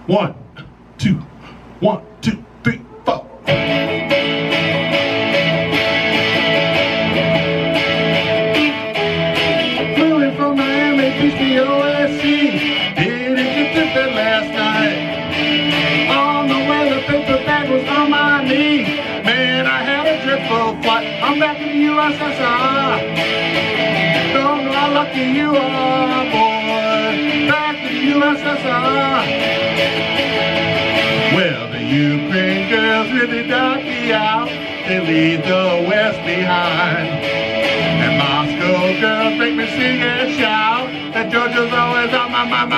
1, 2, 1, 2, 3, 4. Moving from Miami to the USC, didn't get to bed last night. On the way, the paper bag was on my knee. Man, I had a dreadful flight. I'm back in the USSR. Don't know how lucky you are, boy. Back in the USSR. Well, the Ukraine girls really knock me out. They leave the West behind. And Moscow girls make me sing and shout. And Georgia's always on my mind.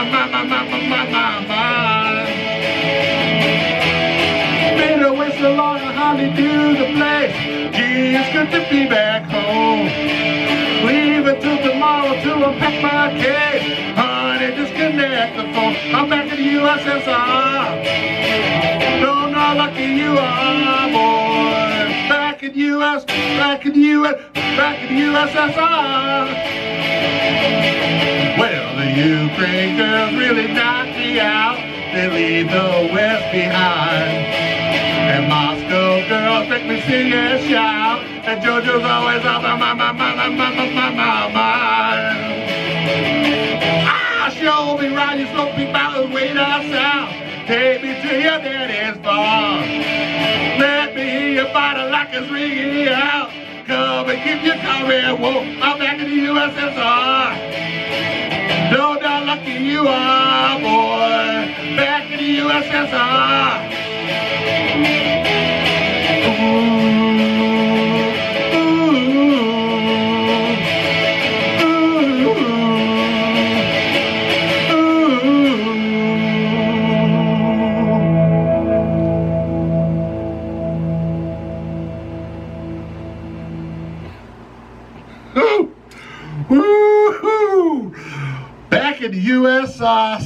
Been away so long, I hardly knew the place. Gee, it's good to be back home. Leave it till tomorrow to unpack my case. Honey, disconnect the phone. I'm back in the USSR. Don't know how lucky you are, boy. Back in the USSR. Well, the Ukraine girls really knocked me out. They leave the West behind. And Moscow girls make me sing and shout. And Georgia's always on my mind. Ah, show me right, you Smoky Mountains way down south. Take me to your daddy's farm. Let me hear your body like it's ringing out. Come and keep your car and whoa, I'm back in the USSR. Know how lucky you are, boy. Back in the USSR. Back in the USSR,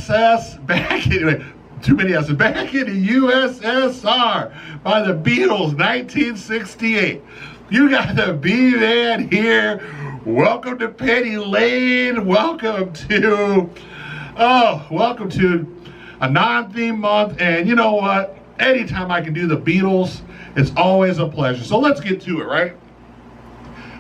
back in the USSR by the Beatles, 1968. You got the Bman here. Welcome to Penny Lane. Welcome to a non-theme month. And you know what? Anytime I can do the Beatles, it's always a pleasure. So let's get to it, right?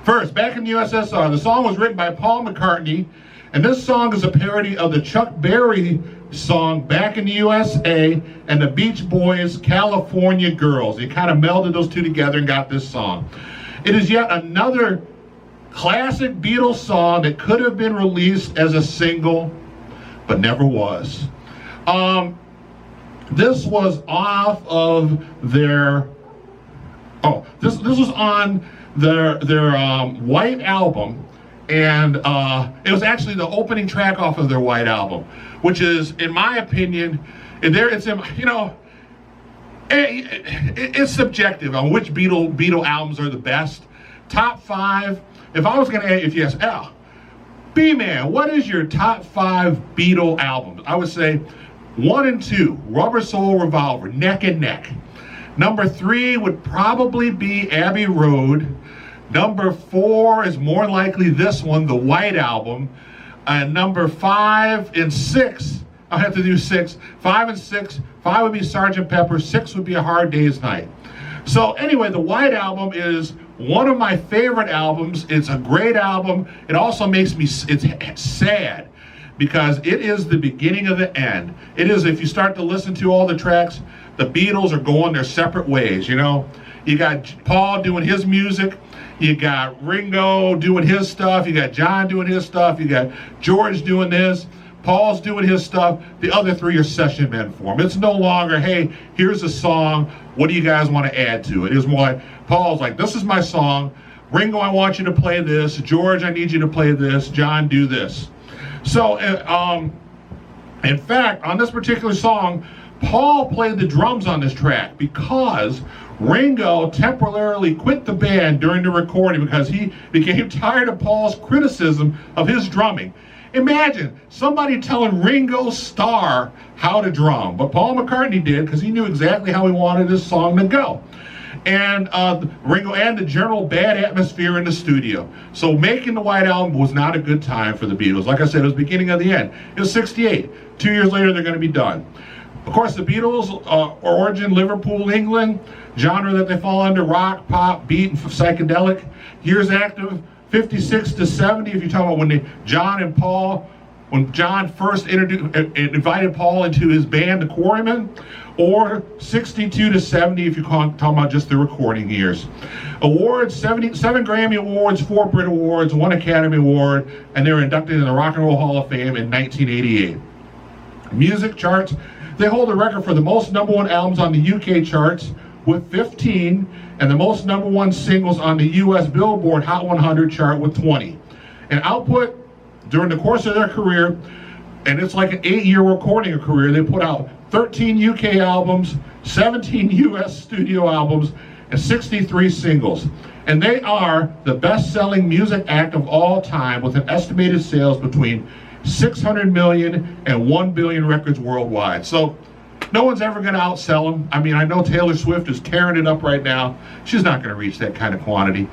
First, back in the USSR, the song was written by Paul McCartney, and this song is a parody of the Chuck Berry song Back in the USA and the Beach Boys' California Girls. They kind of melded those two together and got this song. It is yet another classic Beatles song that could have been released as a single, but never was. This was off of their, this was on their White Album, and it was actually the opening track off of their White Album, which is, in my opinion, it's subjective on which Beatle albums are the best. Top 5. If I was going to, if you ask Al, B-Man, what is your top 5 Beatle albums? I would say 1 and 2, Rubber Soul Revolver, neck and neck. Number 3 would probably be Abbey Road. Number 4 is more likely this one, the White Album. And number 5 and 6, I'll have to do 6. 5 and 6, 5 would be Sgt. Pepper, 6 would be A Hard Day's Night. So anyway, the White Album is one of my favorite albums. It's a great album. It also makes me, it's sad, because it is the beginning of the end. It is, if you start to listen to all the tracks, the Beatles are going their separate ways, you know? You got Paul doing his music, you got Ringo doing his stuff, you got John doing his stuff, you got George doing this, Paul's doing his stuff, the other 3 are session men for him. It's no longer, hey, here's a song, what do you guys want to add to it? It is more like, Paul's like, this is my song, Ringo, I want you to play this, George, I need you to play this, John, do this. So, in fact, on this particular song, Paul played the drums on this track because Ringo temporarily quit the band during the recording because he became tired of Paul's criticism of his drumming. Imagine somebody telling Ringo Starr how to drum, but Paul McCartney did because he knew exactly how he wanted his song to go. And Ringo, and the general bad atmosphere in the studio. So making the White Album was not a good time for the Beatles. Like I said, it was the beginning of the end. It was 68. 2 years later, they're going to be done. Of course, the Beatles, origin Liverpool, England, genre that they fall under, rock, pop, beat, and psychedelic. Years active, 56 to 70, if you're talking about when John first invited Paul into his band, the Quarrymen, or 62 to 70 if you're talking about just the recording years. Awards, 7 Grammy Awards, 4 Brit Awards, 1 Academy Award, and they were inducted in the Rock and Roll Hall of Fame in 1988. Music charts, they hold the record for the most #1 albums on the UK charts with 15, and the most #1 singles on the US Billboard Hot 100 chart with 20. And output during the course of their career, and it's like an 8-year recording career, they put out 13 UK albums, 17 US studio albums, and 63 singles. And they are the best-selling music act of all time with an estimated sales between 600 million and 1 billion records worldwide. So no one's ever going to outsell them. I mean, I know Taylor Swift is tearing it up right now. She's not going to reach that kind of quantity.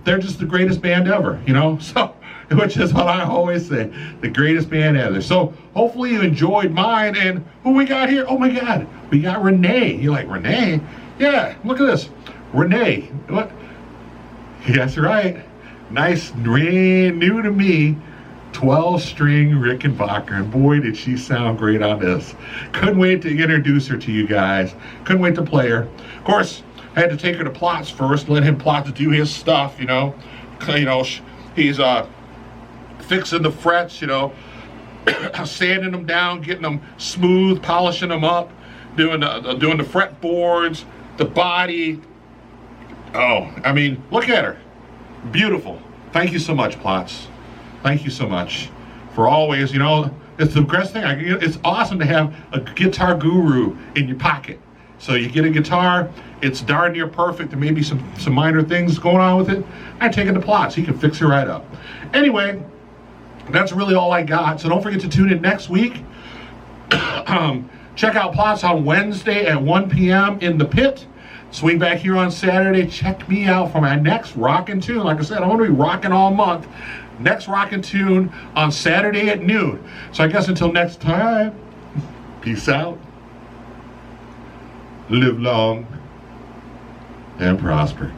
They're just the greatest band ever, you know? So, which is what I always say, the greatest band ever. So hopefully you enjoyed mine. And who we got here? Oh my God, we got Renee. You're like, Renee? Yeah, look at this. Renee. What? That's right. Nice, brand new to me, 12-string Rickenbacker, and boy did she sound great on this. Couldn't wait to introduce her to you guys. Couldn't wait to play her. Of course, I had to take her to Plots first, let him Plot to do his stuff, you know. He's fixing the frets, you know, sanding them down, getting them smooth, polishing them up, doing the fretboards, the body. Oh, I mean, look at her. Beautiful. Thank you so much, Plots. Thank you so much for always, you know, it's the best thing. It's awesome to have a guitar guru in your pocket. So you get a guitar, it's darn near perfect, and maybe some minor things going on with it. I take it to Plots. He can fix it right up. Anyway, that's really all I got. So don't forget to tune in next week. Check out Plots on Wednesday at 1 p.m. in the pit. Swing back here on Saturday. Check me out for my next rockin' tune. Like I said, I'm going to be rocking all month. Next rockin' tune on Saturday at noon. So I guess until next time, peace out. Live long and prosper.